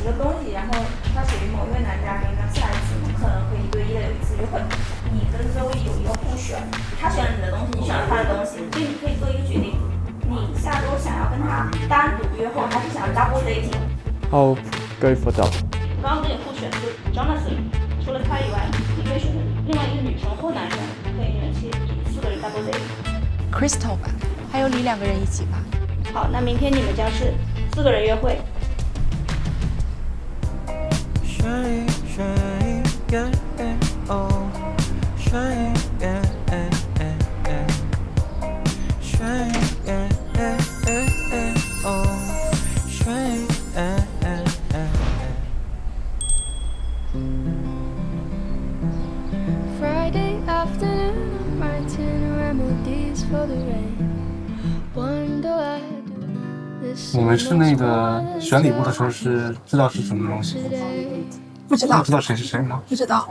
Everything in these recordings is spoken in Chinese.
个东西，然后它属于某一位男嘉宾，那下一次你们可能会1对1的有一次约会，你跟周易有一个互选，他选了你的东西，你选了他的东西，所以你可以做一个决定，你下周想要跟他单独约会，还是想要 double dating？ I'll go for double。刚刚跟你互选的就是 Jonathan， 除了他以外，你可以选择另外一个女生或男生，可以你们去4个人 double dating。Crystal 吧，还有你2个人一起吧。好，那明天你们将是4个人约会。你们是那个选礼物的时候是知道是什么东西吗？不知道。知道谁是谁吗？不知道。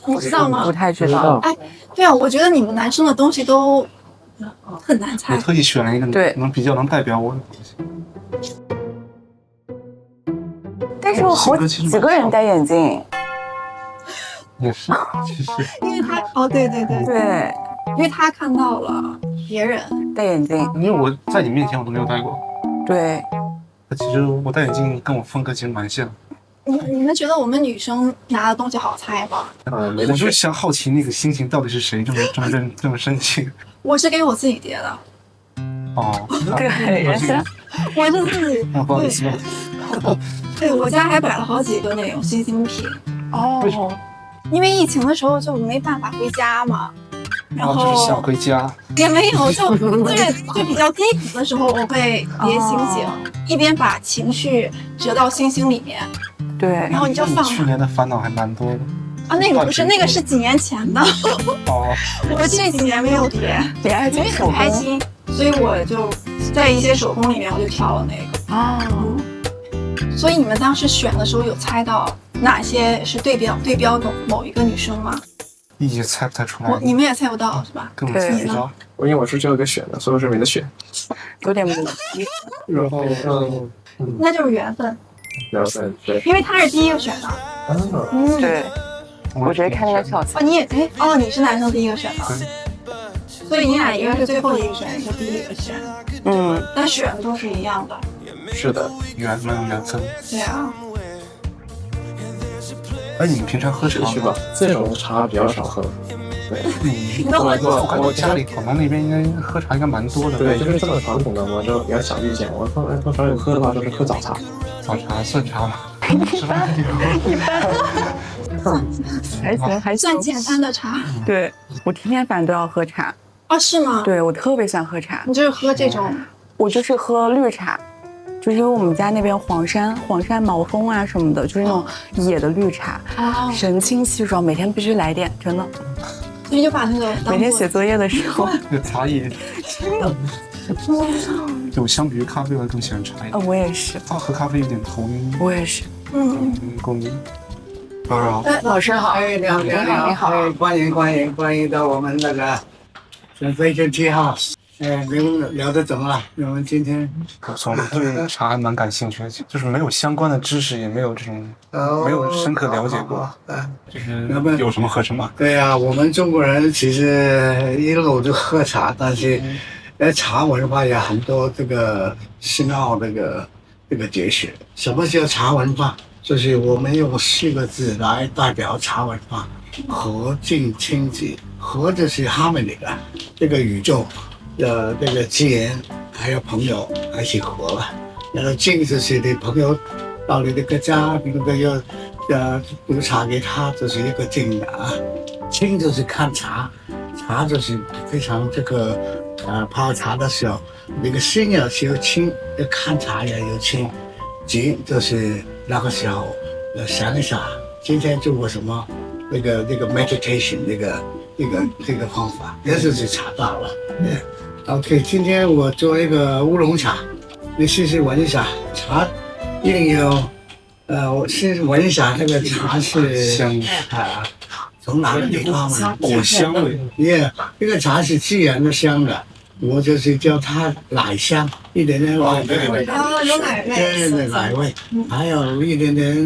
你知道吗？不太知道。哎，对啊，我觉得你们男生的东西都很难猜。我特意选了一个比较能代表我的东西。但是我好几个人戴眼镜。也是，其实。因为他对，因为他看到了别人戴眼镜。因为我在你面前我都没有戴过。对。其实我戴眼镜跟我风格其实蛮像。你们觉得我们女生拿的东西好猜吗？我就想好奇那个心情到底是谁这么生气。我是给我自己叠的。哦，对，人家我是自己。不好意思。对，我家还摆了好几个那种星星品。哦。因为疫情的时候就没办法回家嘛。然后就是想回家。也没有，就比较低谷的时候，我会叠星星，一边把情绪折到星星里面。对，然后你就放。去年的烦恼还蛮多的啊，那个不是，那个是几年前的。哦，我这几年没有叠，因为很开心，所以我就在一些手工里面我就挑了那个。哦，所以你们当时选的时候有猜到哪些是对标某一个女生吗？也猜不太出来。你们也猜不到是吧？根本猜不到。因为我是最后一个选的，所以我是没得选。有点不。然后那就是缘分。对，因为他是第一个选的。对，我觉得看那个小你也你是男生第一个选的，所以你俩一个是最后一个选，一个第一个选。但选的都是一样的。是的，蛮有缘分。对啊。哎，你们平常喝茶是吧？这种茶比较少喝。对，我感觉家里广东那边应该喝茶应该蛮多的。对，就是这么传统的，我就比较少遇见。我通常有喝的话都是喝早茶。早茶算茶吗？一般。还算简单的茶。对，我天天反正都要喝茶。哦，是吗？对，我特别喜欢喝茶。你就是喝这种？我就是喝绿茶，就是因为我们家那边黄山毛峰啊什么的，就是那种野的绿茶，神清气爽，每天必须来点，真的。所以就把那个每天写作业的时候，那个茶叶真的。就相比于咖啡，我更喜欢茶叶。我也是。喝咖啡有点头晕。我也是。共鸣。老师好。老师好。你好。欢迎到我们那个Vacancy House。你们聊得怎么了？我们今天我从对茶还蛮感兴趣的，就是没有相关的知识，也没有这种没有深刻了解过。就是有什么喝什么。对呀，我们中国人其实一路就喝茶，但是茶文化有很多这个深奥这个哲学。什么叫茶文化？就是我们用4个字来代表茶文化：和、静、清、寂。和就是harmony的这个宇宙。这个资源还有朋友一起合了，然后静就是你朋友到你这个家，你那个要煮茶给他，这是一个静的啊。清就是看茶，茶就是非常这个泡茶的时候，那个心要清，看茶也有清。静就是那个时候想一想，今天做过什么，那个 meditation 这个方法，也就是茶道了。OK， 今天我做一个乌龙茶，你试试闻一下。茶一定有，我先闻一下这个茶是香从哪个地方呢？果香味。这个茶是自然的香的，我就是叫它奶香，一点点奶味，有奶味，对奶味，还有一点点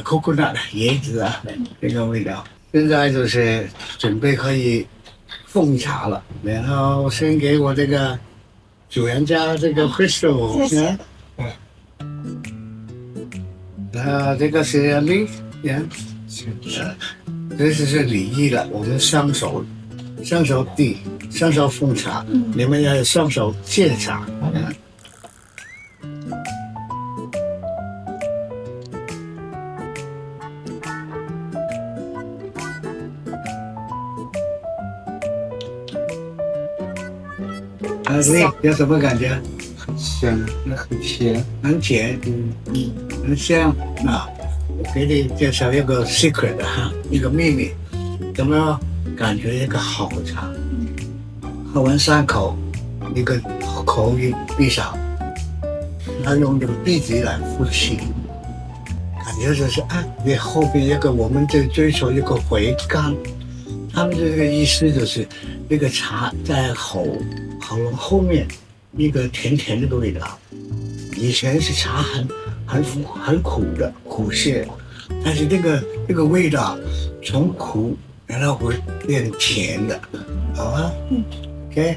coconut 椰子啊这个味道。现在就是准备可以奉茶了，然后先给我这个主人家这个 Crystal， 谢谢。这个是礼，这是礼仪了，我们双手递，双手奉茶，你们要双手接茶。礼有什么感觉？很香，很甜，很甜，很香啊！我给你介绍一个 secret 哈，一个秘密，有没有感觉一个好茶？喝完3口，一个口一闭上，然后用这个鼻子来呼气，感觉就是你后边一个我们在追求一个回甘，他们这个意思就是这个茶在喉咙后面一个甜甜的味道。以前是茶很苦的苦涩，但是这个味道从苦然后会变甜的，好啊？OK。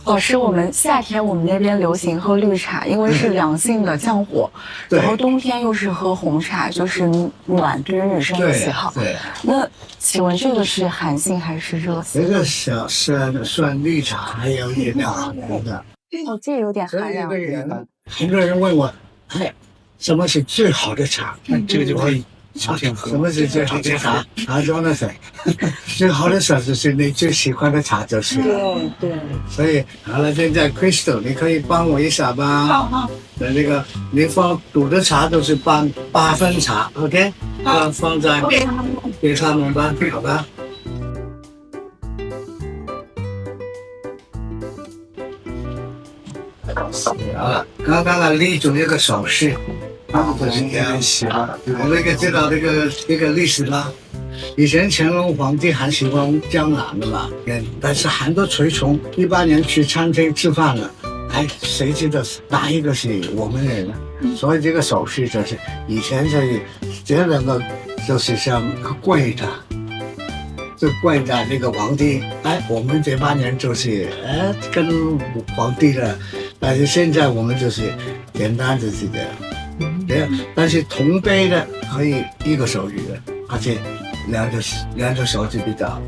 老师，我们夏天我们那边流行喝绿茶，因为是凉性的降火，然后冬天又是喝红茶，就是暖，对于女生的喜好。对。那请问这个是寒性还是热性？这个算绿茶，还有一点寒的。哦，这有点寒凉。很多人问我，什么是最好的茶？这个就可以夏天喝。什么是最好的茶？他说呢，最好的茶就是你最喜欢的茶就是。对。所以好了，现在 Crystal， 你可以帮我一下吧。好。那个你煮的茶都是8分茶 ，OK？ 放在给他们吧，好吧？好了，刚刚的立主这个手势，就是这样写的。那个知道这个历史吗？以前乾隆皇帝很喜欢江南的嘛，但是很多随从18年去餐厅吃饭了，谁知道哪一个是我们人呢？所以这个手势就是以前是这两个就是像跪着。就跪在那个皇帝，我们这8年就是跟皇帝了，但是现在我们就是简单就是这样，但是同杯的可以一个手语的，而且两只手指比较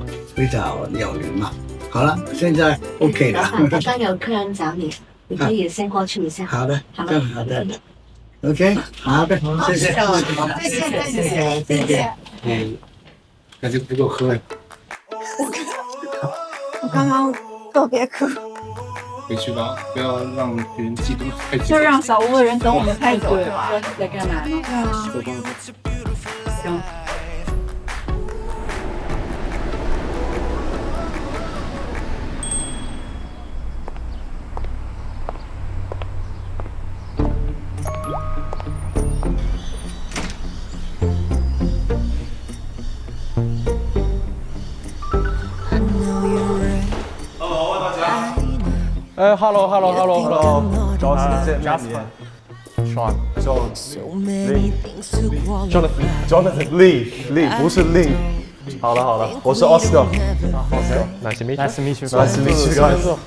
有灵嘛。好了，现在 OK 了。刚刚有客人找你，你可以先过去一下。好的，好的 ，OK， 好的，谢谢，谢谢。感觉不够喝呀。我刚刚特别渴，回去吧，不要让别人激动太久。就让小屋的人等我们太久是吧？在干嘛呢？对啊。行。Hello. Sean, Jonathan Lee 不是 Lee。好了，我是 Oscar。Nice to meet you.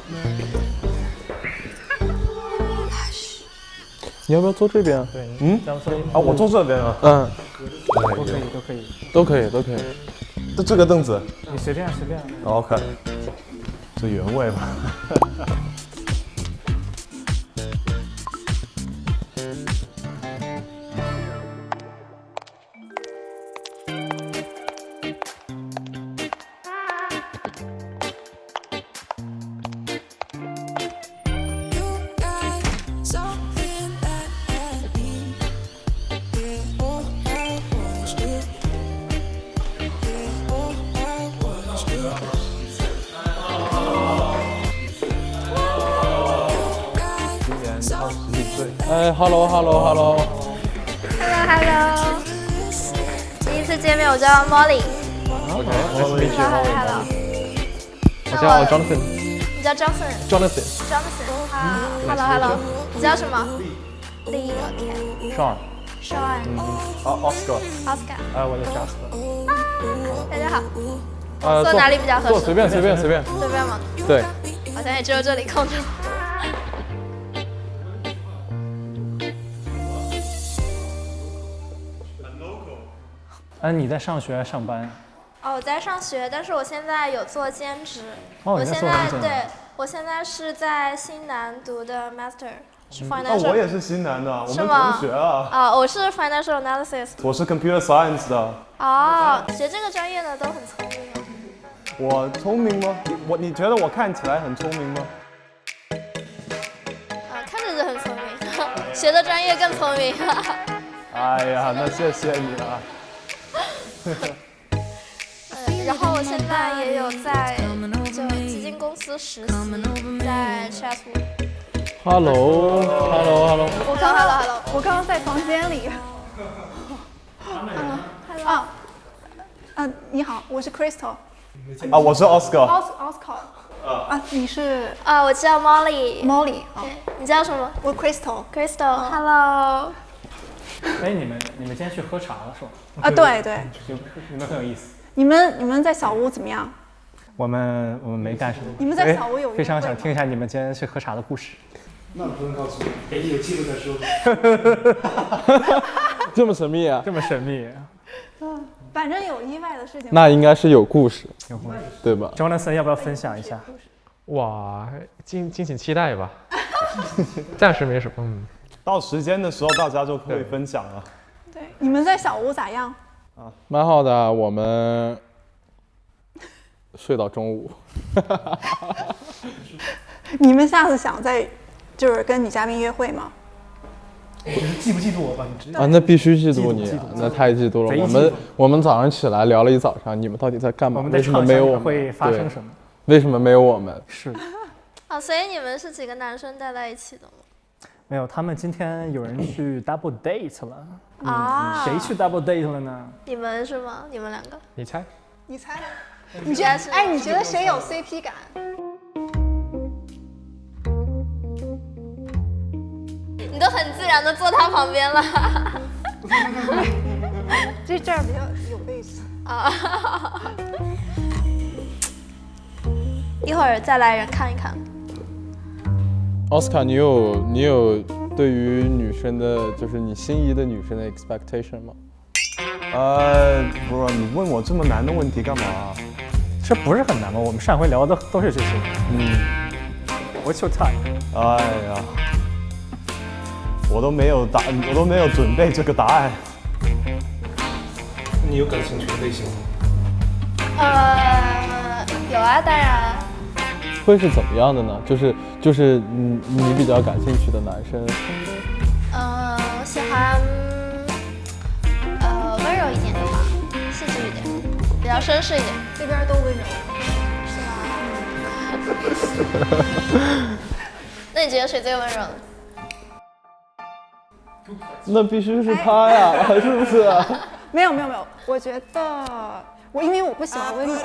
你要不要坐这边？对，我坐这边啊。都可以。这个凳子，你随便。OK， 这原味吧。Hello， 第一次见面，我叫 Molly。 OK， Hello。我叫 Jonathan。你叫 Johnson。 Jonathan。 Johnson。啊 ，Hello。你叫什么？Lee。OK。 Sean。 Sean。Oscar。 Oscar。我叫 Jasper。大家好。坐哪里比较合适？坐随便。随便吗？对。好像也只有这里空着。你在上学还是上班？我在上学，但是我现在有做兼职。我现在对，我现在是在新南读的 Master， 是 Financial。我也是新南的，我们同学啊。我是 Financial Analysis。我是 Computer Science 的。学这个专业的都很聪明吗？我聪明吗？你觉得我看起来很聪明吗？看着就很聪明，学的专业更聪明。哎呀，那谢谢你了。然后我现在也有在就基金公司实习，在 Chatswood。Hello。我刚刚在房间里。你好，我是 Crystal。我是 Oscar。Oscar。你是？我叫 Molly。Molly。你叫什么？我 Crystal。Hello。你们今天去喝茶了是吧？对。你们很有意思。你们在小屋怎么样？我们没干什么。你们在小屋有非常想听一下你们今天去喝茶的故事。那不用告诉我，给你有记录再说。这么神秘啊？这么神秘。反正有意外的事情。那应该是有故事，对吧 ？Jonathan 要不要分享一下？哇，敬请期待吧。暂时没什么。到时间的时候大家就可以分享了。对，你们在小屋咋样？蛮好的，我们睡到中午。你们下次想就是跟女嘉宾约会吗？就是嫉不嫉妒我吧？你那必须嫉妒你，那太嫉妒了。我们早上起来聊了一早上，你们到底在干嘛？为什么没有我们？会发生什么？为什么没有我们？是。所以你们是几个男生待在一起的吗？没有，他们今天有人去 double date 了。谁去 double date 了呢？你们是吗？你们两个？你猜？你觉得谁有 CP 感？你都很自然的坐他旁边了。这儿比较有位置。一会儿再来人看一看。Oscar， 你有对于女生的，就是你心仪的女生的 expectation 吗？不是，你问我这么难的问题干嘛？这不是很难吗？我们上回聊的都是这些。What's your type？ 哎呀，我都没有准备这个答案。你有感兴趣的类型吗？有啊，当然。会是怎么样的呢？就是你比较感兴趣的男生。我喜欢温柔一点的吧，细致一点，比较绅士一点。这边都温柔，是吗？那你觉得谁最温柔？那必须是他呀，是不是？没有，我觉得因为我不喜欢温柔的。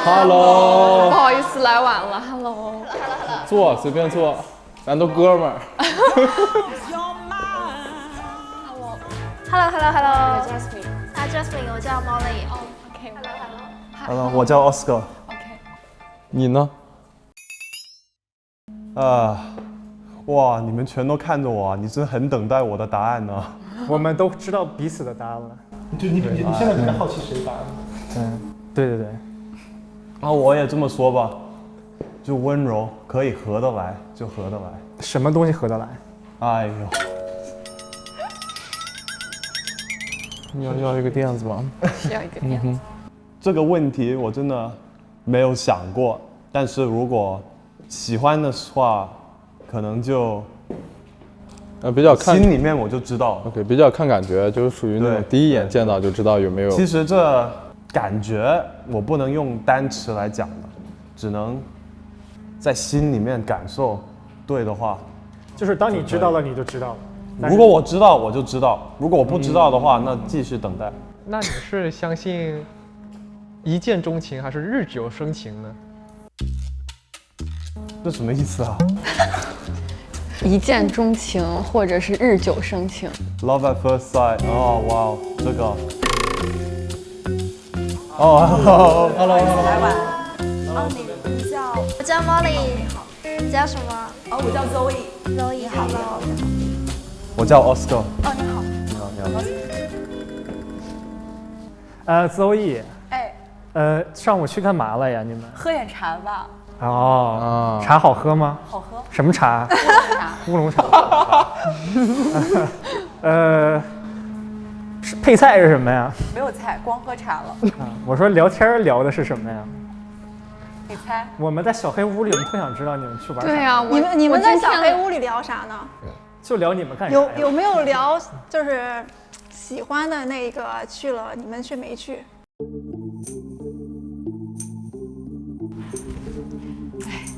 Hello， 不好意思来晚了。Hello， 坐，随便坐，咱都哥们儿。Hello。Jasmine，我叫 Molly。Hello， 我叫 Oscar。你呢？哇，你们全都看着我，你是很等待我的答案呢。我们都知道彼此的答案了。就你现在比较好奇谁答案？对。我也这么说吧，就温柔，可以合得来就合得来。什么东西合得来？哎呦，要一个垫子吗？需要一个垫子。这个问题我真的没有想过，但是如果喜欢的话，可能就比较看心里面我就知道。OK， 比较看感觉，就是属于那种第一眼见到就知道有没有。其实这感觉我不能用单词来讲的，只能在心里面感受。对的话，就是当你知道了，你就知道了。如果我知道，我就知道；如果我不知道的话，那继续等待。那你是相信一见钟情还是日久生情呢？这什么意思啊？一见钟情，或者是日久生情。Love at first sight。哦，哇哦，这个。哦 ，Hello。来晚。你叫？我叫 Molly。你叫什么？哦，我叫 Zoe。Zoe， 好了。我叫 Oscar。哦，你好。你好。Zoe。哎。上午去干嘛了呀？你们？喝点茶吧。哦，茶好喝吗？好喝。什么茶？乌龙茶。配菜是什么呀？没有菜，光喝茶了。我说聊天聊的是什么呀？你猜。我们在小黑屋里，我们特想知道你们去玩啥。对呀，你们在小黑屋里聊啥呢？就聊你们干啥呀？有没有聊就是喜欢的那个去了，你们却没去？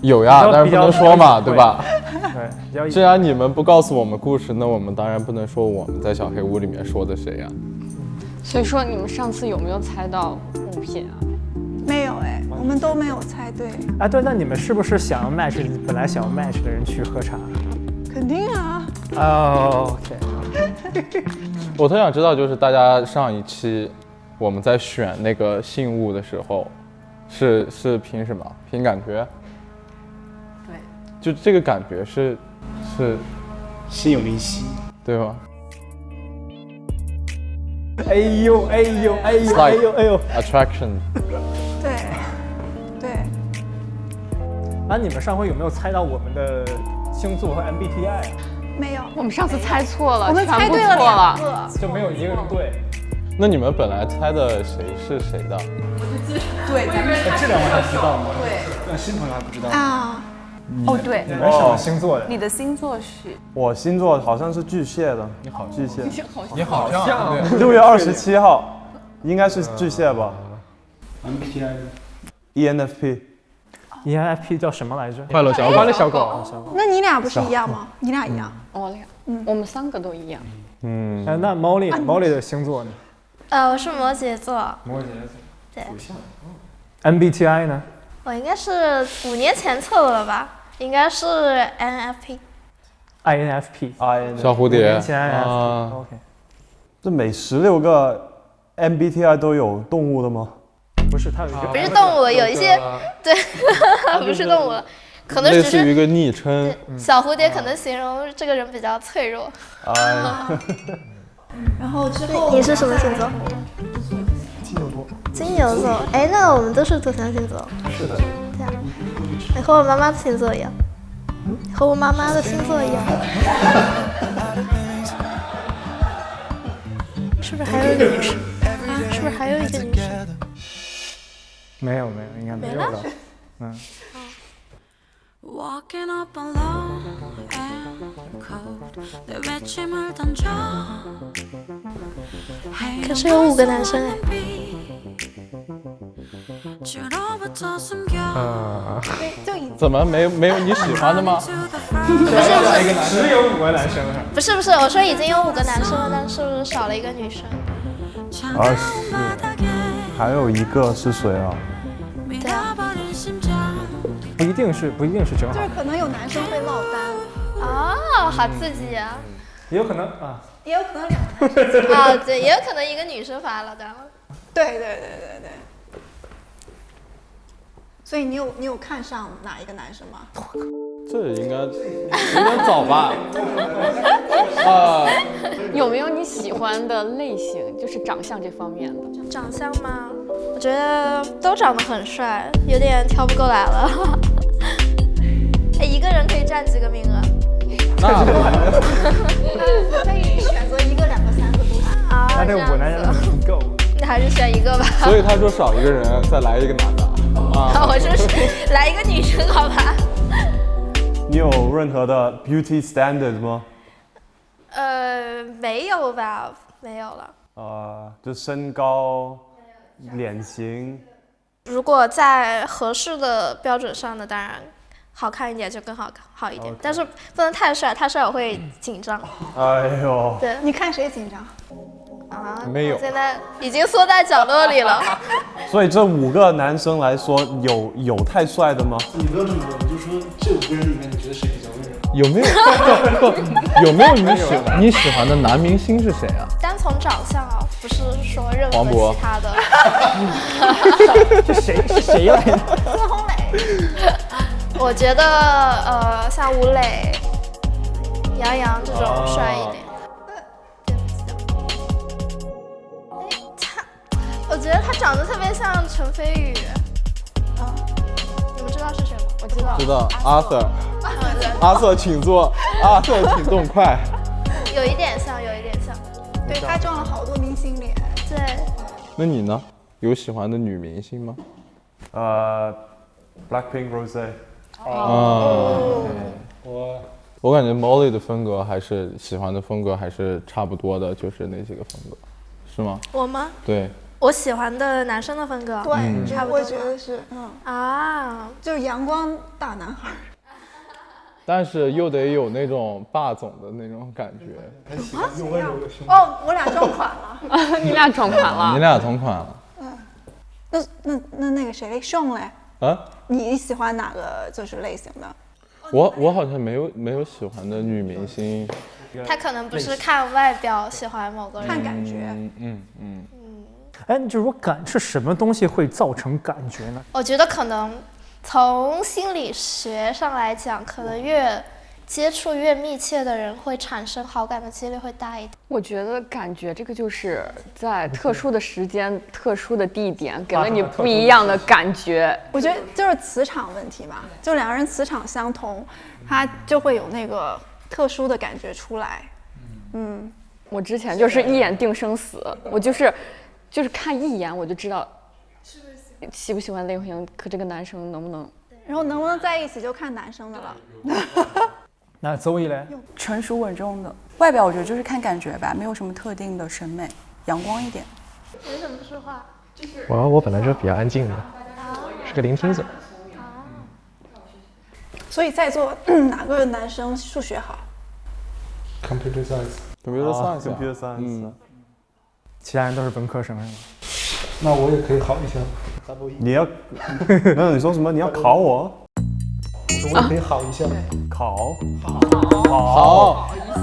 有呀，但是不能说嘛，对吧？对。既然你们不告诉我们故事，那我们当然不能说我们在小黑屋里面说的谁呀。所以说，你们上次有没有猜到物品啊？没有哎，我们都没有猜对。哎，对，那你们是不是想要 match 本来想要 match 的人去喝茶？肯定啊。哦 ，OK。我特想知道，就是大家上一期我们在选那个信物的时候，是凭什么？凭感觉？对。就这个感觉是心有灵犀，对吗？哎呦哎呦哎呦哎呦哎呦 ！Attraction。对。啊，你们上回有没有猜到我们的星座和 MBTI 啊？没有。我们上次猜错了，我们猜对了2个，就没有一个人对。那你们本来猜的谁是谁的？对，咱们这两位还知道吗？对。但新朋友还不知道啊。哦，对。你们什么星座的？你的星座是？我星座好像是巨蟹的。你好，巨蟹。你好像。6月27号，应该是巨蟹吧 ？ENFP。ENFP 叫什么来着？快乐小狗。快乐小狗。那你俩不是一样吗？你俩一样。我们3个都一样。哎，那 Molly 的星座呢？我是摩羯座。摩羯座。对。MBTI 呢？我应该是5年前测的了吧？应该是 INFP。小蝴蝶。啊。OK。这每16个 MBTI 都有动物的吗？不是，它有一个。不是动物，有一些对，不是动物，可能只是类似于一个昵称。小蝴蝶可能形容这个人比较脆弱。然后之后你是什么星座？金牛座。哎，那我们都是土象星座。是的。对啊，你和我妈妈的星座一样。和我妈妈的星座一样。是不是还有一个女生？啊，是不是还有一个女生？没有，应该没有了。可是有5个男生哎。怎么没有你喜欢的吗？不是，只有5个男生。不是，我说已经有5个男生了，但是不是少了一个女生？是，还有一个是谁啊？对啊。不一定是正好。就是可能有男生会落单。哦，好刺激啊！也有可能啊。也有可能2个男生。啊，对，也有可能一个女生发了单了。对。所以你有看上哪一个男生吗？这应该有点早吧？有没有你喜欢的类型，就是长相这方面的？长相吗？我觉得都长得很帅，有点挑不过来了。哎，一个人可以占几个名额？那可以选择1个、2个、3个都行。啊，那这5个男人不够。那还是选一个吧。所以他说少一个人，再来一个男的。我说是来一个女生，好吧？你有任何的 beauty standard 吗？没有吧，没有了。就身高、脸型。如果在合适的标准上的，当然好看一点就更好一点，但是不能太帅，太帅我会紧张。哎呦，对，你看谁紧张？啊，没有，现在已经缩在角落里了。所以这5个男生来说，有太帅的吗？你不要这么说，你就说这5个人里面，你觉得谁比较温柔？有没有有没有你喜欢的男明星是谁啊？单从长相啊，不是说任何黄渤其他的。这谁来的？孙红雷。我觉得像吴磊、杨洋这种帅一点。我觉得他长得特别像陈飞宇。你们知道是谁吗？我知道。知道，Arthur。Arthur 请坐，Arthur 请动快。有一点像，有一点像。对，他撞了好多明星脸。对。那你呢？有喜欢的女明星吗？Blackpink Rosé。我感觉 Molly 的风格还是喜欢的风格还是差不多的，就是那几个风格，是吗？我吗？对。我喜欢的男生的风格，对，我也觉得是，就是阳光大男孩，但是又得有那种霸总的那种感觉。又温柔又凶。哦，我俩撞款了。你俩撞款了。你俩同款了。那个谁，Sean嘞？啊？你喜欢哪个就是类型的？我好像没有喜欢的女明星。他可能不是看外表喜欢某个人，看感觉。哎，就如果感是什么东西会造成感觉呢？我觉得可能从心理学上来讲，可能越接触越密切的人，会产生好感的几率会大一点。我觉得感觉这个就是在特殊的时间、特殊的地点，给了你不一样的感觉。我觉得就是磁场问题吧，就2个人磁场相同，他就会有那个特殊的感觉出来。我之前就是一眼定生死，我就是看一眼我就知道喜不喜欢类型，可这个男生能不能，然后能不能在一起就看男生的了。那Zoe嘞？成熟稳重的外表，我觉得就是看感觉吧，没有什么特定的审美，阳光一点。为什么不说话？我本来就比较安静的，是个聆听者。所以在座哪个男生数学好 ？Computer Science。Computer Science。其他人都是文科生是吗？那我也可以好一下。你要，没有你说什么？你要考我？我说我也可以好一下。考。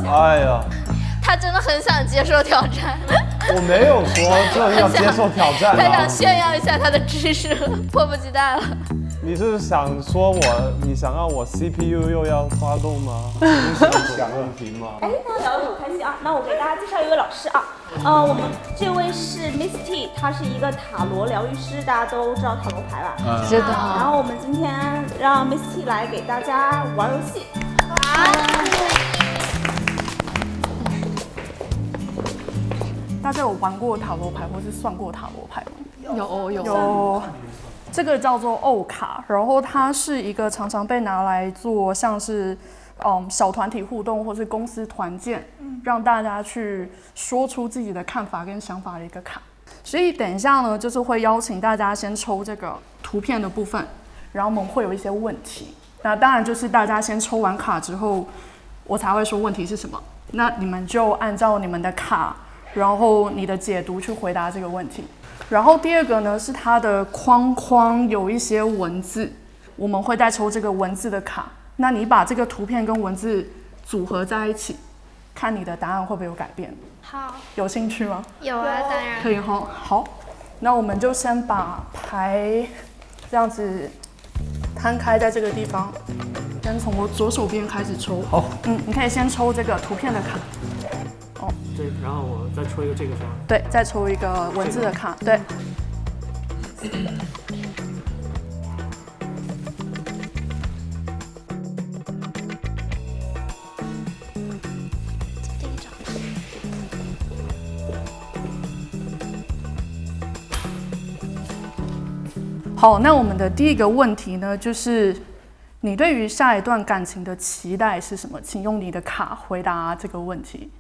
哎呀，他真的很想接受挑战。我没有说这要接受挑战。他想炫耀一下他的知识，迫不及待了。你是想说你想让我 CPU 又要发动吗？是想问题吗？哎，大家聊得很开心啊！那我给大家介绍一位老师啊，我们这位是 Miss T， 她是一个塔罗疗愈师，大家都知道塔罗牌吧？知道。然后我们今天让 Miss T 来给大家玩游戏。大家有玩过塔罗牌或是算过塔罗牌吗？有。这个叫做欧卡，然后它是一个常常被拿来做像是小团体互动或是公司团建，让大家去说出自己的看法跟想法的一个卡。所以等一下呢，就是会邀请大家先抽这个图片的部分，然后我们会有一些问题。那当然就是大家先抽完卡之后，我才会说问题是什么。那你们就按照你们的卡，然后你的解读去回答这个问题。然后第二个呢是它的框框有一些文字，我们会再抽这个文字的卡。那你把这个图片跟文字组合在一起，看你的答案会不会有改变？好，有兴趣吗？有啊，当然。可以哈。好，那我们就先把牌这样子摊开在这个地方，先从我左手边开始抽。好，你可以先抽这个图片的卡。对，然后我再抽一个这个是吗？对，再抽一个文字的卡。对。好，那我们的第一个问题呢，就是你对于下一段感情的期待是什么？请用你的卡回答这个问题。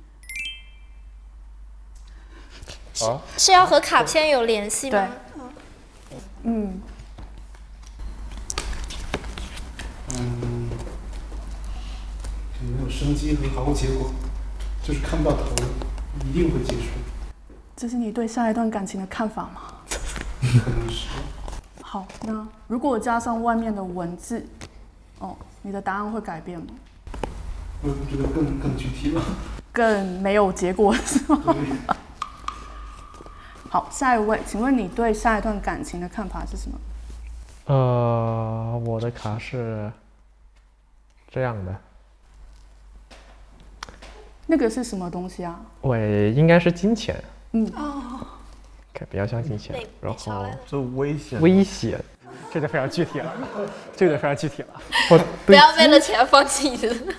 是要和卡片有联系吗？对。没有生机和毫无结果，就是看不到头，一定会结束。这是你对下一段感情的看法吗？可能是。好，那如果加上外面的文字，你的答案会改变吗？我觉得更具体了。更没有结果是吗？好，下一位，请问你对下一段感情的看法是什么？我的卡是这样的。那个是什么东西啊？应该是金钱。比较像金钱，然后这危险。危险，这就非常具体了，这个就非常具体了。不要为了钱放弃人。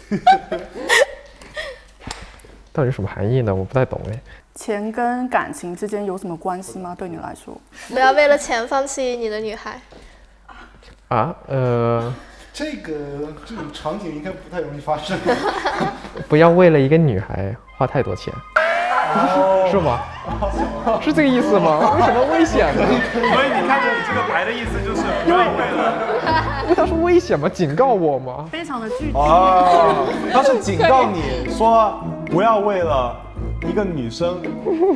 到底什么含义呢？我不太懂哎。钱跟感情之间有什么关系吗？对你来说？不要为了钱放弃你的女孩。这种场景应该不太容易发生。不要为了一个女孩花太多钱。是吗？是这个意思吗？为什么危险呢？所以你看着你这个牌的意思就是不要为了，因为他说危险吗？警告我吗？非常的具体。他是警告你说不要为了一个女生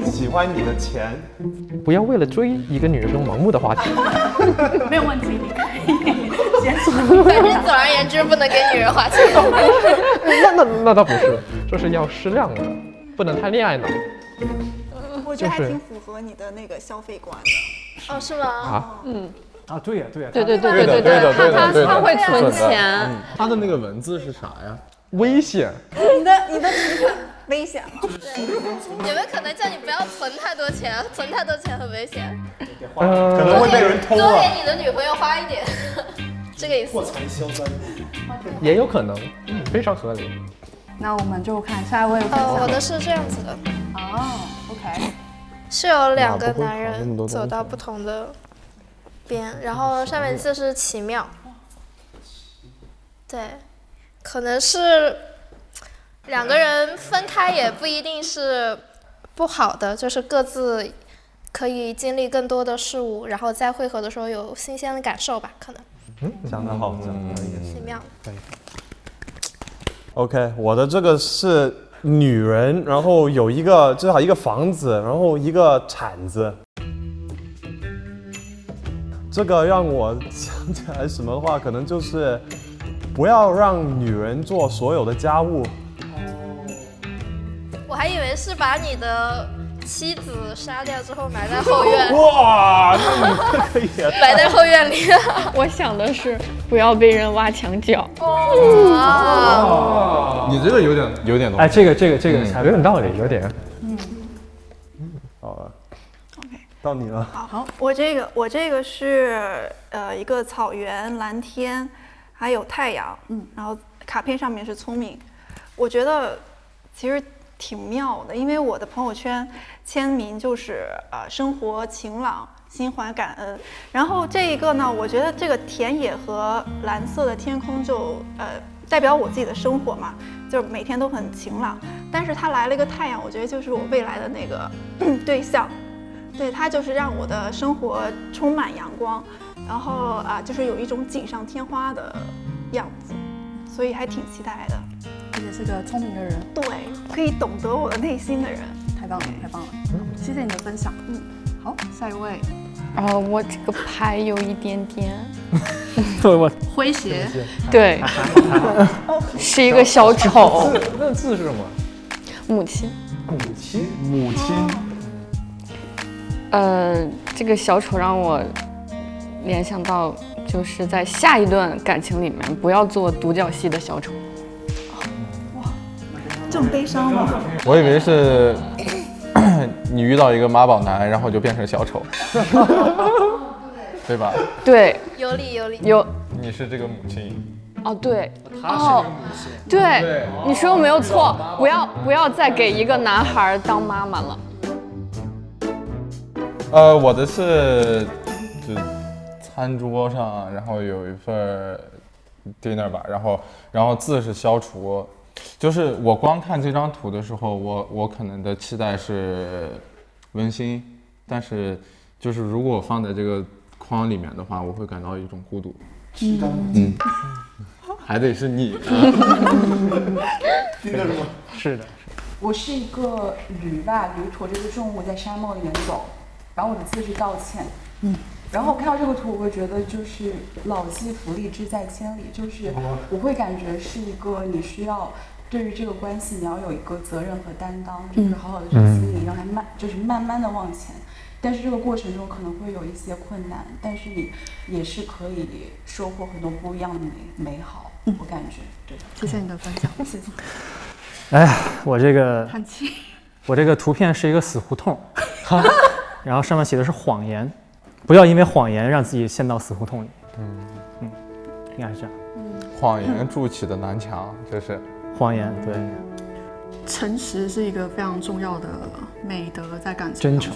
喜欢你的钱，不要为了追一个女生盲目的花钱。没有问题，你可以坚持。反正总而言之，不能给女人花钱。那倒不是，这是要适量的。不能太恋爱脑。我觉得还挺符合你的那个消费观的。哦，是吗？对呀，对，他会存钱。他的那个文字是啥呀？危险。你的题很危险吗？有没有可能叫你不要存太多钱？存太多钱很危险。可能会被人偷多给你的女朋友花一点，这个意思。破财消灾。也有可能，非常合理。那我们就看下一位分享。我的是这样子的。OK。是有2个男人走到不同的边，然后上面字是奇妙。对，可能是2个人分开也不一定是不好的，就是各自可以经历更多的事物，然后在汇合的时候有新鲜的感受吧，可能。讲得好，讲得奇妙。对。OK， 我的这个是女人，然后有至少一个房子，然后一个铲子。这个让我想起来什么的话，可能就是不要让女人做所有的家务。我还以为是把你的妻子杀掉之后埋在后院。哇，那你这可以埋在后院里。我想的是不要被人挖墙脚。你这个有点东西。这个有点道理，有点。好了。OK， 到你了。好，我这个是一个草原、蓝天，还有太阳。然后卡片上面是聪明。我觉得其实挺妙的，因为我的朋友圈签名就是生活晴朗，心怀感恩。然后这一个呢，我觉得这个田野和蓝色的天空就代表我自己的生活嘛，就是每天都很晴朗。但是它来了一个太阳，我觉得就是我未来的那个对象，对，它就是让我的生活充满阳光，然后就是有一种锦上添花的样子，所以还挺期待的。也是个聪明的人，对，可以懂得我的内心的人，太棒了，太棒了！谢谢你的分享。好，下一位。我这个牌有一点点诙谐，对，是一个小丑。那字是什么？母亲。母亲。这个小丑让我联想到，就是在下一段感情里面，不要做独角戏的小丑。这么悲伤吗？我以为是你遇到一个妈宝男，然后就变成小丑，对吧？对，有理有理。有。你是这个母亲。对。对，你说的没有错，不要再给一个男孩当妈妈了。我的是就餐桌上，然后有一份 dinner 吧，然后字是消除。就是我光看这张图的时候，我可能的期待是温馨，但是就是如果我放在这个框里面的话，我会感到一种孤独。还得是你。那个什么？是的。我是一个驴吧，驴驮着一个重物在沙漠里面走，然后我的字是道歉。然后看到这个图，我会觉得就是老骥伏枥，志在千里，就是我会感觉是一个你需要对于这个关系你要有一个责任和担当，就是好好的去经营，让它慢慢的往前。但是这个过程中可能会有一些困难，但是你也是可以收获很多不一样的美好。我感觉，对。谢谢你的分享，谢谢。哎呀，我这个叹气。我这个图片是一个死胡同，然后上面写的是谎言，不要因为谎言让自己陷到死胡同里。应该是这样。谎言筑起的南墙，就是谎言，对。诚实是一个非常重要的美德，在感情当中。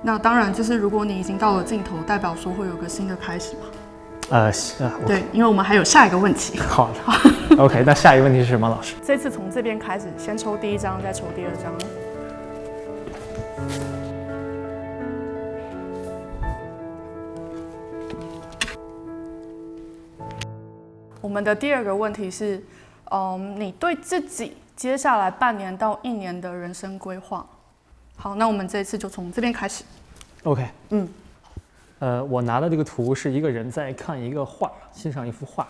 那当然，就是如果你已经到了尽头，代表说会有个新的开始嘛。对，因为我们还有下一个问题。好的。OK， 那下一个问题是什么，老师？这次从这边开始，先抽第一张，再抽第二张。我们的第二个问题是，你对自己接下来半年到1年的人生规划。好，那我们这一次就从这边开始。OK，我拿的这个图是一个人在看一个画，欣赏一幅画，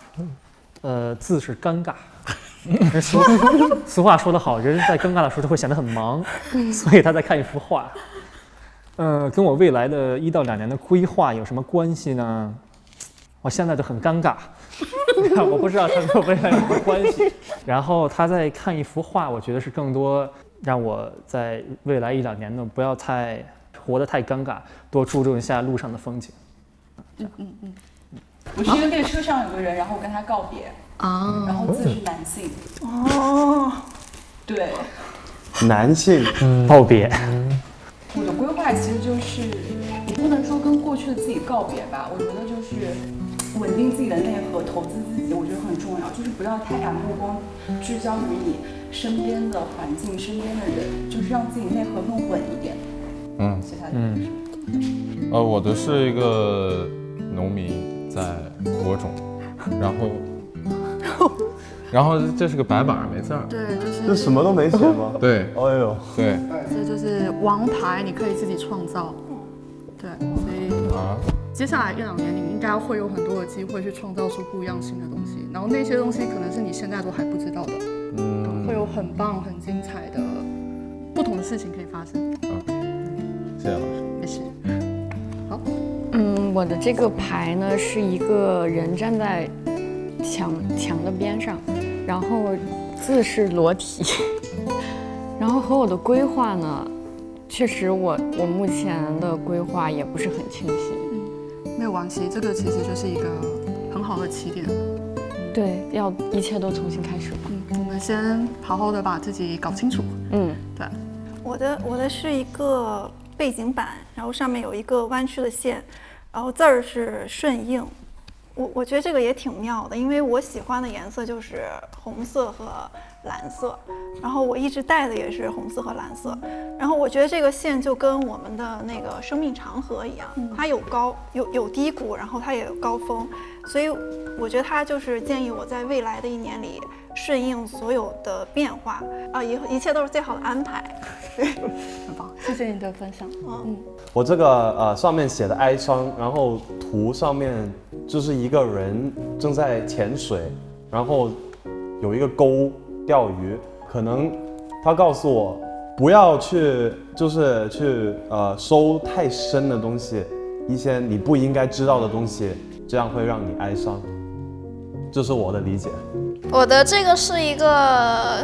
字是尴尬。俗话说得好，人在尴尬的时候就会显得很忙，所以他在看一幅画。跟我未来的1到2年的规划有什么关系呢？我现在就很尴尬，我不知道他跟我未来有什么关系。然后他在看一幅画，我觉得是更多让我在未来1、2年呢不要太活得太尴尬，多注重一下路上的风景。我是因为列车上有个人，然后我跟他告别然后字是男性。对，男性告别。我的规划其实就是，你不能说跟过去的自己告别吧，我觉得就是稳定自己的内核，投资自己，我觉得很重要，就是不要太把目光聚焦于你身边的环境、身边的人，就是让自己内核更稳一点。其他的我的是一个农民在播种，然后这是个白板没字儿。对，就是这什么都没写吗？对，哎呦，对，这就是王牌，你可以自己创造。对，所以接下来1、2年，你应该会有很多的机会去创造出不一样新的东西，然后那些东西可能是你现在都还不知道的，会有很棒、很精彩的不同的事情可以发生。谢谢老师。没事。好，我的这个牌呢是一个人站在墙的边上，然后字是裸体，然后和我的规划呢，确实我目前的规划也不是很清晰。没有关系，这个其实就是一个很好的起点。对，要一切都重新开始吧。我们先好好的把自己搞清楚。对。我的是一个背景板，然后上面有一个弯曲的线，然后字儿是顺应。我觉得这个也挺妙的，因为我喜欢的颜色就是红色和蓝色，然后我一直戴的也是红色和蓝色，然后我觉得这个线就跟我们的那个生命长河一样，它有低谷，然后它也有高峰，所以我觉得它就是建议我在未来的1年里顺应所有的变化一切都是最好的安排。对，很棒，谢谢你的分享。我这个上面写的哀伤，然后图上面就是一个人正在潜水，然后有一个钩钓鱼，可能他告诉我不要去收太深的东西，一些你不应该知道的东西，这样会让你哀伤，这是我的理解。我的这个是一个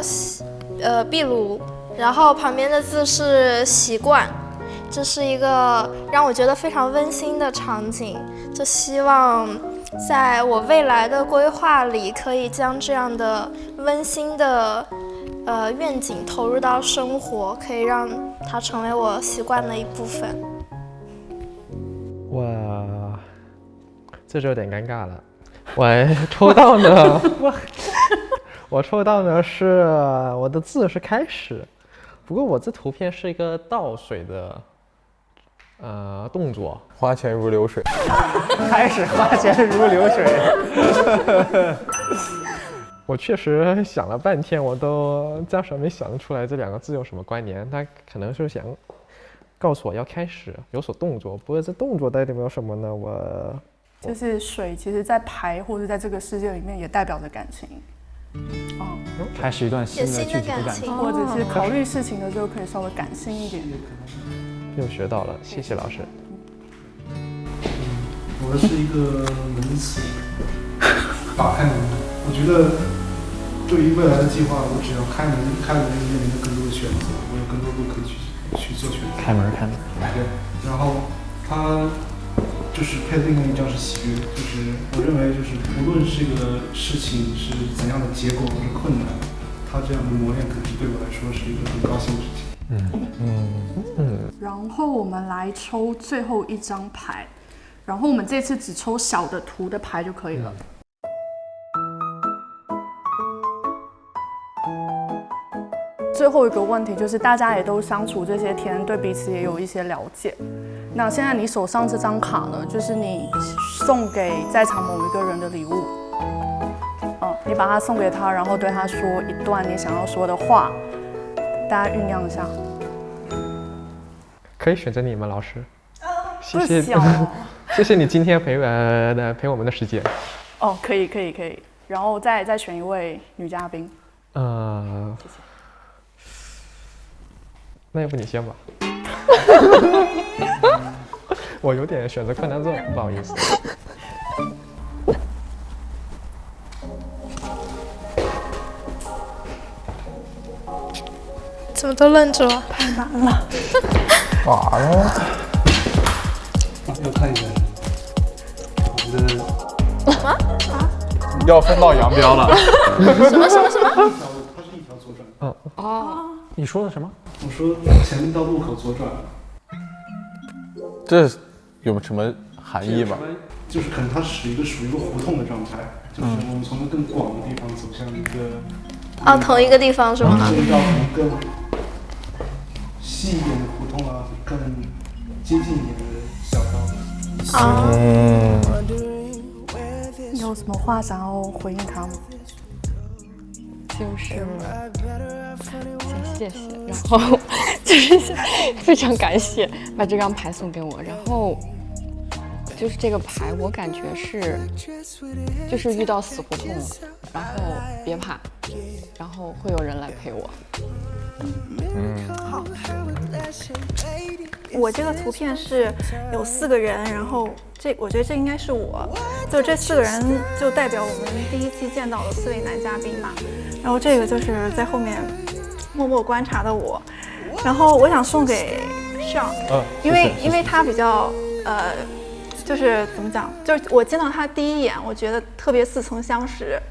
壁炉，然后旁边的字是习惯，这是一个让我觉得非常温馨的场景，就希望在我未来的规划里可以将这样的温馨的愿景投入到生活，可以让它成为我习惯的一部分。哇，这就有点尴尬了。我抽到呢，我抽到呢是我的字是开始，不过我这图片是一个倒水的动作，花钱如流水，开始花钱如流水。我确实想了半天，我都暂时没想出来这2个字有什么关联。他可能是想告诉我要开始有所动作，不过这动作代表有什么呢？就是水，其实在牌或者在这个世界里面也代表着感情。开始一段新的具体的感情，或者是考虑事情的时候可以稍微感性一点。又学到了，谢谢老师。我的是一个门词，打开门。我觉得对于未来的计划，我只要开门，面临着更多的选择，我有更多路可以去做选择。开门。对，然后它就是配的另外一张是喜悦，就是我认为就是无论这个事情是怎样的结果或者困难，它这样的磨练可能对我来说是一个很高兴的事情。然后我们来抽最后一张牌，然后我们这次只抽小的图的牌就可以了。最后一个问题就是大家也都相处这些天，对彼此也有一些了解。那现在你手上这张卡呢，就是你送给在场某一个人的礼物。你把它送给他，然后对他说一段你想要说的话，大家酝酿一下。可以选择你吗，老师？谢谢，谢谢你今天陪我们的时间。可以，然后再选一位女嘉宾。谢谢。那要不你先吧。我有点选择困难症，不好意思。怎么都愣住了？太难了。完了。要看一下。我觉得。要分道扬镳了。什么？它是一条左转。你说的什么？我说前面到路口左转。这有什么含义吗？就是可能它是一个属于一个胡同的状态，就是我们从一个更广的地方走向一个。同一个地方是吗？到更细一点的胡同啊，更接近一点的小道。你有什么话想要回应他吗？就是谢谢，然后就是非常感谢把这张牌送给我，然后就是这个牌我感觉是就是遇到死胡同了，然后别怕，然后会有人来陪我。好，我这个图片是有4个人，然后我觉得这应该是我，就这4个人就代表我们第一期见到的4位男嘉宾嘛，然后这个就是在后面默默观察的我，然后我想送给 Sean，因为他比较就是怎么讲，就是我见到他第一眼，我觉得特别似曾相识。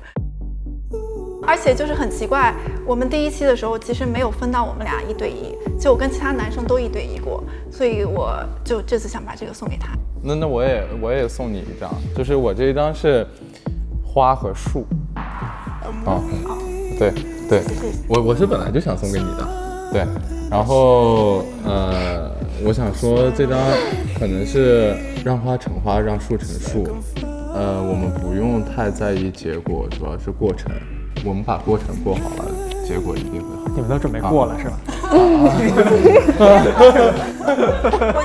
而且就是很奇怪，我们第一期的时候其实没有分到我们俩1对1，就我跟其他男生都1对1过，所以我就这次想把这个送给他。那我也送你一张，就是我这一张是花和树。对，我是本来就想送给你的，对，然后我想说这张可能是让花成花，让树成树，我们不用太在意结果，主要是过程。我们把过程过好了，结果一定会好。你们都准备过了是吧？我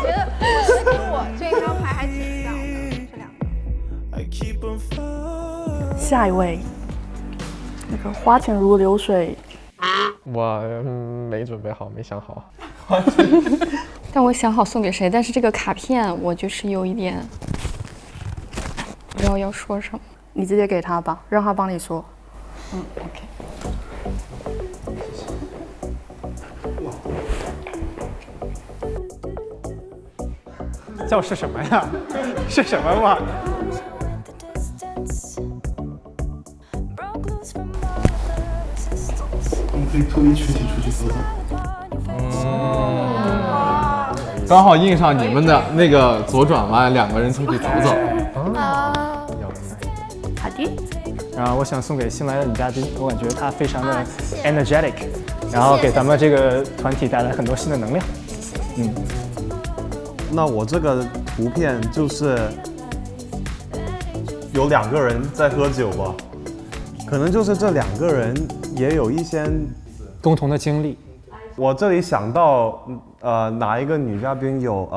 觉得跟我这张牌还挺像的，这2个。下一位，那个花钱如流水。我没准备好，没想好。但我想好送给谁，但是这个卡片我就是有一点不知道要说什么。你直接给他吧，让他帮你说。OK。叫是什么呀？是什么嘛？我们可以脱离群体出去走走。刚好印上你们的那个左转弯，2个人出去走走。好的。然后我想送给新来的女嘉宾，我感觉她非常的 energetic， 然后给咱们这个团体带来很多新的能量。那我这个图片就是有2个人在喝酒吧，可能就是这2个人也有一些共同的经历。我这里想到哪一个女嘉宾有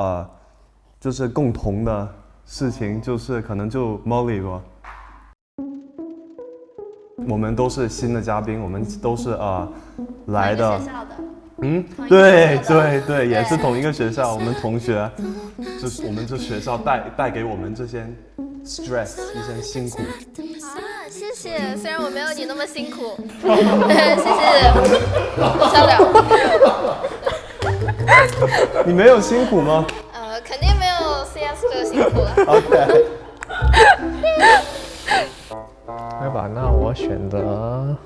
就是共同的事情，就是可能就 Molly 吧。我们都是新的嘉宾，我们都是来的。对，也是同一个学校，我们同学，就是我们这学校带给我们这些 stress 一些辛苦。谢谢，虽然我没有你那么辛苦，谢谢，漂亮。你没有辛苦吗？肯定没有 CS 哥辛苦了。OK。来吧，那我选择。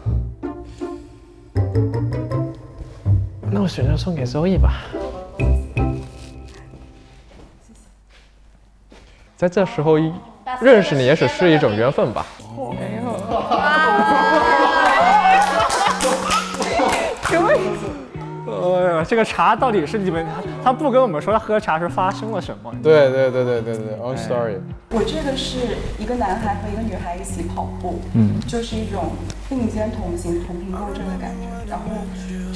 那我选择送给周易吧。在这时候认识你也只是一种缘分吧。没有。哎呀，这个茶到底是你们他不跟我们说他喝茶是发生了什么？对 ，own story。我这个是一个男孩和一个女孩一起跑步，就是一种并肩同行、同频共振的感觉。然后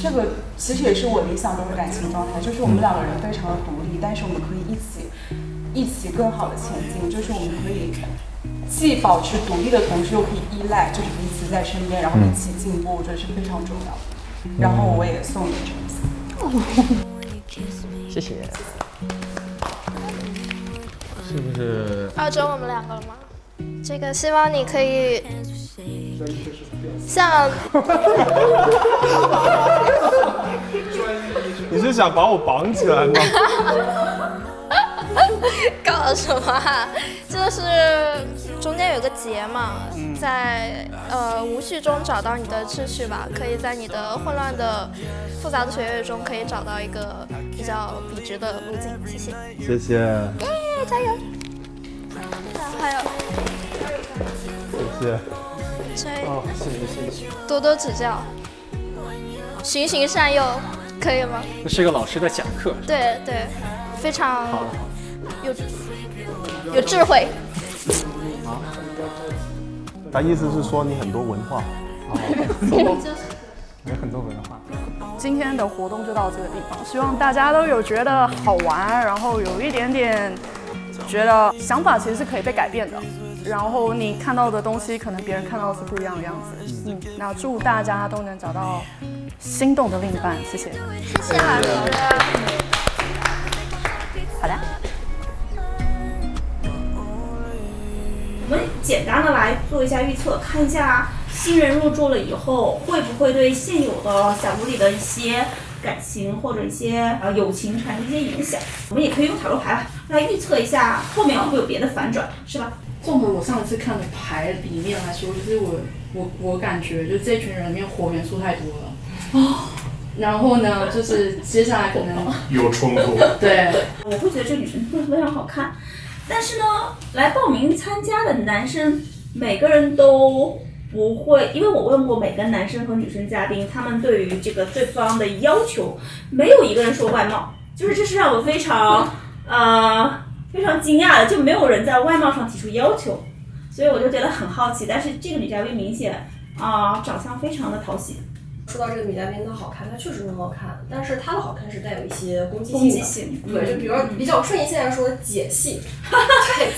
这个其实也是我理想中的感情状态，就是我们2个人非常的独立，但是我们可以一起更好的前进，就是我们可以既保持独立的同时又可以依赖，就是彼此在身边，然后一起进步，我觉得是非常重要的。然后我也送给陈思。谢谢。是不是？只有我们2个了吗？这个希望你可以像。你是想把我绑起来吗？搞什么啊？就是中间有个结嘛，在无序中找到你的秩序吧，可以在你的混乱的复杂的血液中可以找到一个比较笔直的路径。谢谢。谢谢。加油！还有，谢谢。谢谢。多多指教，循循善诱，可以吗？这是个老师的讲课。对，非常有智慧。他意思是说你很多文化。有很多文化。今天的活动就到这个地方，希望大家都有觉得好玩，然后有一点点觉得想法其实是可以被改变的，然后你看到的东西可能别人看到的是不一样的样子。那祝大家都能找到心动的另一半，谢谢。谢谢老师。好的。我们简单的来做一下预测，看一下新人入住了以后会不会对现有的小屋里的一些感情或者一些友情产生一些影响。我们也可以用塔罗牌来预测一下后面会不会有别的反转，是吧？综合我上次看的牌里面来说，就是我感觉就这群人里面火元素太多了。然后呢，就是接下来可能有冲突。对，我会觉得这女生会非常好看。但是呢，来报名参加的男生每个人都不会，因为我问过每个男生和女生嘉宾，他们对于这个对方的要求，没有一个人说外貌，就是这是让我非常惊讶的，就没有人在外貌上提出要求，所以我就觉得很好奇。但是这个女嘉宾明显长相非常的讨喜。说到这个女嘉宾她好看，她确实很好看，但是她的好看是带有一些攻击性的。对，就比如比较顺义现在说解系，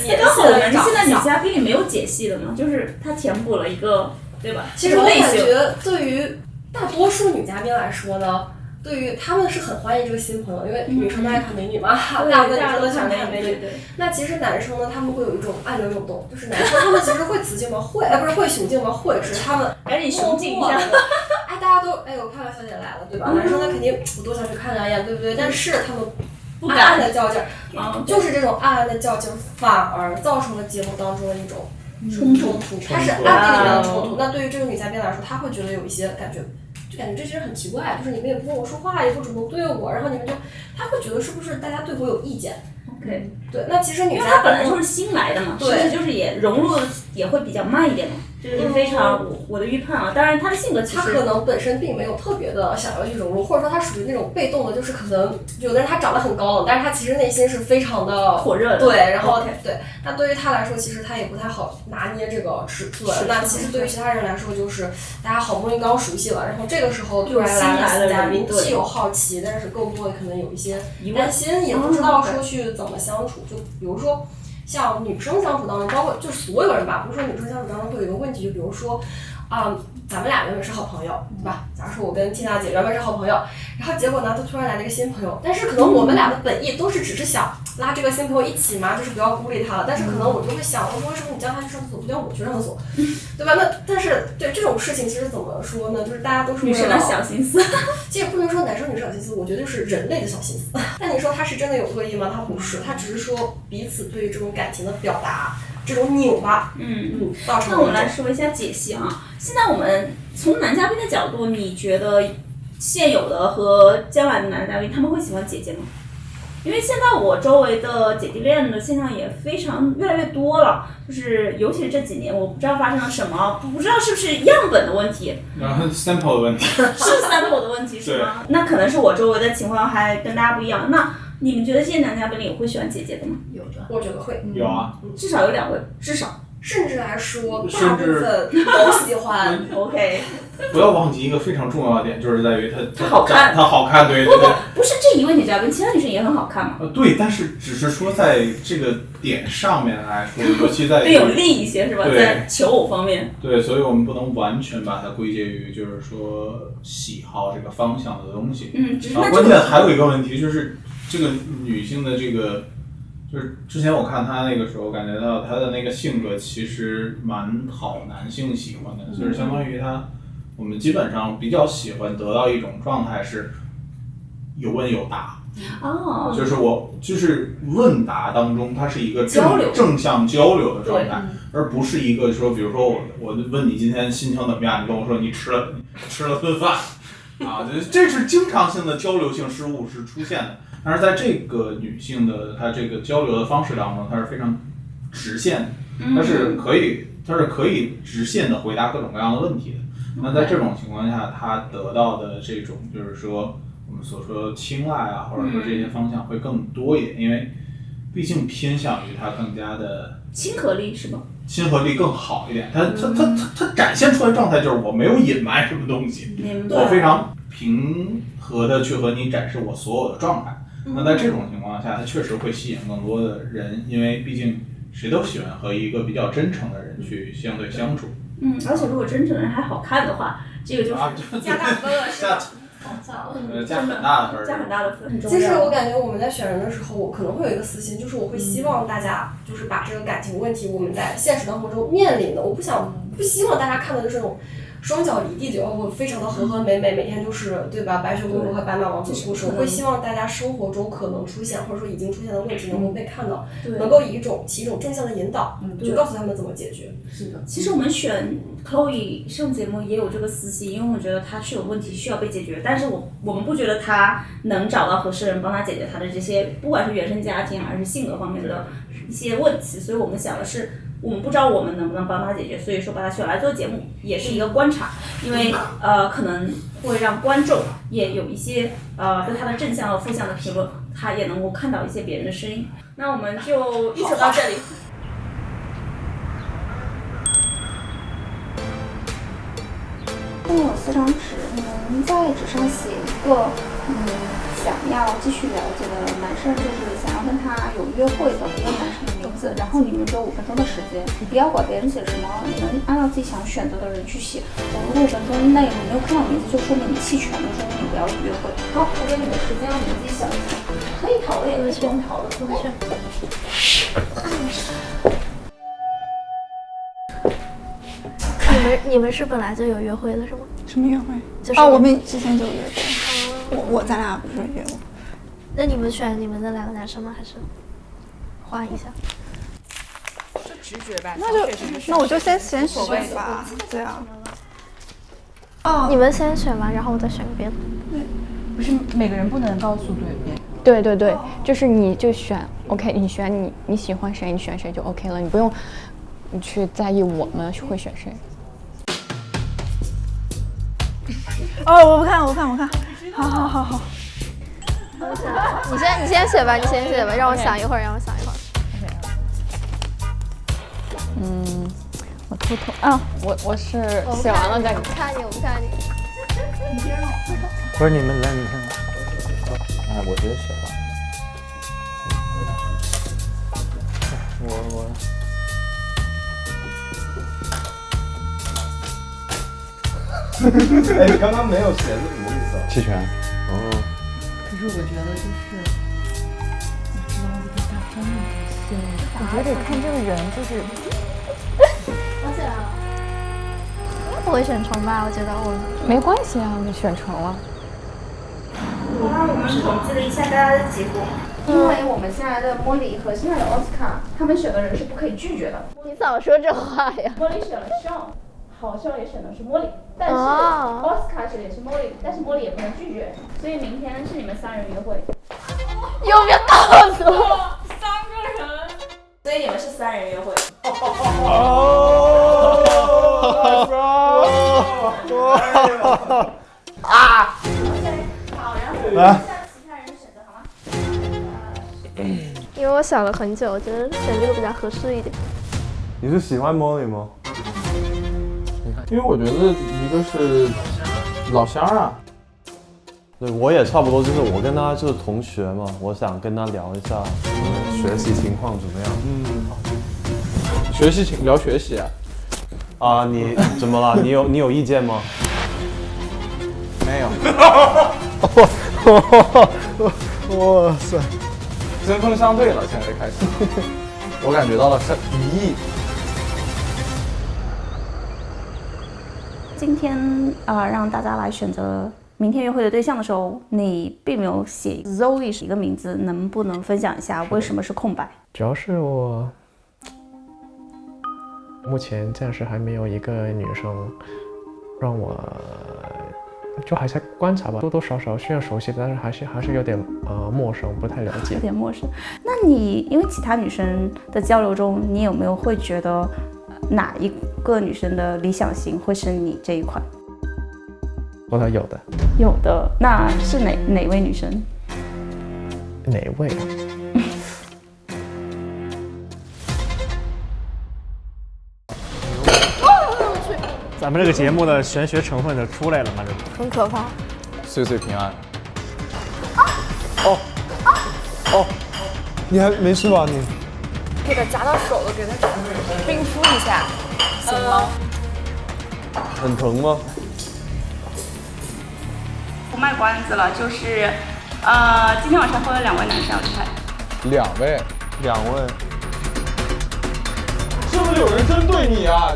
解系我们现在女嘉宾里没有解系的嘛，就是她填补了一个，对吧？其实我感觉对于大多数女嘉宾来说呢，对于她们是很欢迎这个新朋友，因为女生都爱看美女嘛，大部分女生都想看美女。那其实男生呢，他们会有一种暗流涌动，就是男生他们其实会雌竞吗？会，不是会雄竞吗？会，只是他们赶紧雄竞一下。大家都我看到小姐来了，对吧？男生那肯定我多想去看两眼，对不对？但是他们暗暗的较劲儿，就是这种暗暗的较劲儿，反而造成了节目当中的一种冲突。它是暗地里面的冲突。那对于这个女嘉宾来说，她会觉得有一些感觉，就感觉这些人很奇怪，就是你们也不跟我说话，也不主动对我，然后你们就，她会觉得是不是大家对我有意见？ OK， 对，那其实女嘉宾因为她本来就是新来的嘛，是不是就是也融入也会比较慢一点嘛？这个是非常我的预判啊。当然他的性格其实他可能本身并没有特别的想要去融入，或者说他属于那种被动的，就是可能有的人他长得很高冷，但是他其实内心是非常的火热的。对，然后对，那对于他来说，其实他也不太好拿捏这个尺寸。那其实对于其他人来说，就是大家好不容易刚熟悉了，然后这个时候突然来了新嘉宾，既有好奇，但是更多的可能有一些担心，也不知道说去怎么相处。就比如说像女生相处当中，包括就是所有人吧，不是说女生相处当中会有一个问题，就比如说咱们俩原本是好朋友，对吧？假如说我跟缇娜姐原本是好朋友，然后结果呢，她突然来了一个新朋友，但是可能我们俩的本意都是只是想拉这个新朋友一起嘛，就是不要孤立他了。但是可能我就会想，我说为什么你叫他去上厕所，不叫我去上厕所，对吧？那但是对这种事情其实怎么说呢？就是大家都是女生的小心思，其实不能说男生女生小心思，我觉得就是人类的小心思。但你说他是真的有恶意吗？他不是，他只是说彼此对于这种感情的表达。这种拧巴，造成。那我们来说一下解析啊。现在我们从男嘉宾的角度，你觉得现有的和将来的男嘉宾他们会喜欢姐姐吗？因为现在我周围的姐弟恋的现象也非常越来越多了，就是尤其是这几年，我不知道发生了什么，不知道是不是样本的问题，然后 sample 的问题，是 sample 的问题是吗？那可能是我周围的情况还跟大家不一样。那你们觉得这些男嘉宾里会喜欢姐姐的吗？有的，我觉得会。有啊，至少有2位，至少。甚至来说，大部分都喜欢。OK。不要忘记一个非常重要的点，就是在于他好看，他好看，对。不是这一位女嘉宾，其他女生也很好看嘛。对，但是只是说在这个点上面来说，尤其在更有利一些是吧？在求偶方面。对，所以我们不能完全把它归结于就是说喜好这个方向的东西。关键还有一个问题就是这个女性的这个。就是之前我看他那个时候，感觉到他的那个性格其实蛮讨男性喜欢的，就是相当于我们基本上比较喜欢得到一种状态是有问有答。就是问答当中，它是一个正向交流的状态，而不是一个说，比如说我问你今天心情怎么样，你跟我说你吃了顿饭，啊，这是经常性的交流性失误是出现的。但是在这个女性的她这个交流的方式当中，她是非常直线的，她是可以直线的回答各种各样的问题的。那在这种情况下，她得到的这种就是说我们所说的青睐啊，或者说这些方向会更多一点，因为毕竟偏向于她更加的亲和力是吗？亲和力更好一点，她展现出来的状态就是我没有隐瞒什么东西，我非常平和的去和你展示我所有的状态。那在这种情况下，它确实会吸引更多的人，因为毕竟谁都喜欢和一个比较真诚的人去相对相处。而且如果真诚的人还好看的话，这个就是加大分了，是吧？加很大的分，加很大的分。其实我感觉我们在选人的时候，我可能会有一个私心，就是我会希望大家就是把这个感情问题我们在现实当中面临的，我不希望大家看的就是那种双脚离地就我非常的和和美美，每天就是对吧？白雪公主和白马王子的故事，我会希望大家生活中可能出现或者说已经出现的问题能够被看到，能够起一种正向的引导，就告诉他们怎么解决。是的，其实我们选 Chloe 上节目也有这个私心，因为我觉得她是有问题需要被解决，但是我们不觉得她能找到合适人帮她解决她的这些，不管是原生家庭还是性格方面的一些问题，所以我们想的是。我们不知道我们能不能帮他解决，所以说把他选来做节目也是一个观察，因为可能会让观众也有一些对他的正向和负向的评论，他也能够看到一些别人的声音。那我们就预测到这里。这里有4张纸，你们在纸上写一个想要继续了解的男生，就是想要跟他有约会的一个男生的名字，然后你们只有5分钟的时间，你不要管别人写什么，你们按照自己想选择的人去写。如果5分钟内你没有看到名字，就说明你弃权了，说明你不要约会。好，我给你们时间，让你们自己想一想，可以讨论也可以不用讨论。你们是本来就有约会的是吗？什么约会？就是我们之前就有约会。咱俩不是约过。那你们选你们的2个男生吗？还是换一下？就直觉吧。那我就先选吧。对啊。你们先选吧，然后我再选个别的。不是每个人不能告诉对，就是你就选 OK， 你选你喜欢谁，你选谁就 OK 了，你不用你去在意我们会选谁。哦，我不看。好。你先写吧，让我想一会儿。我秃头啊，我是写完了再看你，我不看你。不是你们来，你看。哎，我直接写吧。我。哎，你刚刚没有写是什么意思啊？弃权。哦。可是我觉得就是你知道那个大张的对，我觉得得看这个人，就是我写了，不会选成吧？我觉得我没关系啊，你选成了。那我们统计了一下大家的结果，因为我们现在的莫莉和现在的奥斯卡，他们选的人是不可以拒绝的。你早说这话呀！莫莉选了 Sean， 好笑也选的是莫莉，但是奥斯卡选的也是莫莉，但是莫莉也不能拒绝，所以明天是你们3人约会。有没有告诉我？3个人，所以你们是3人约会。啊！好，然后来，其他人选择好吗？因为我想了很久，我觉得选这个比较合适一点。你是喜欢莫莉吗？因为我觉得一个是老乡啊。对，我也差不多，就是我跟他就是同学嘛，我想跟他聊一下学习情况怎么样。聊学习啊？啊，你怎么了？你有意见吗？没有。哇塞，针锋相对了，现在开始，我感觉到了是敌意。今天让大家来选择明天约会的对象的时候，你并没有写 Zoe 是一个名字，能不能分享一下为什么是空白？主要是我目前暂时还没有一个女生让我就还在观察吧，多多少少需要熟悉，但是还是有点陌生，不太了解。有点陌生。那你因为其他女生的交流中，你有没有会觉得哪一个女生的理想型会是你这一款？有的。有的，那是哪位女生？哪位啊？咱们这个节目的玄学成分就出来了嘛，这很可怕。岁岁平安。哦，你还没事吧你？给它夹到手了，给它冰敷一下，行吗？很疼吗？不卖关子了，就是今天晚上会有2位男生要去拍。2位，是不是有人针对你啊？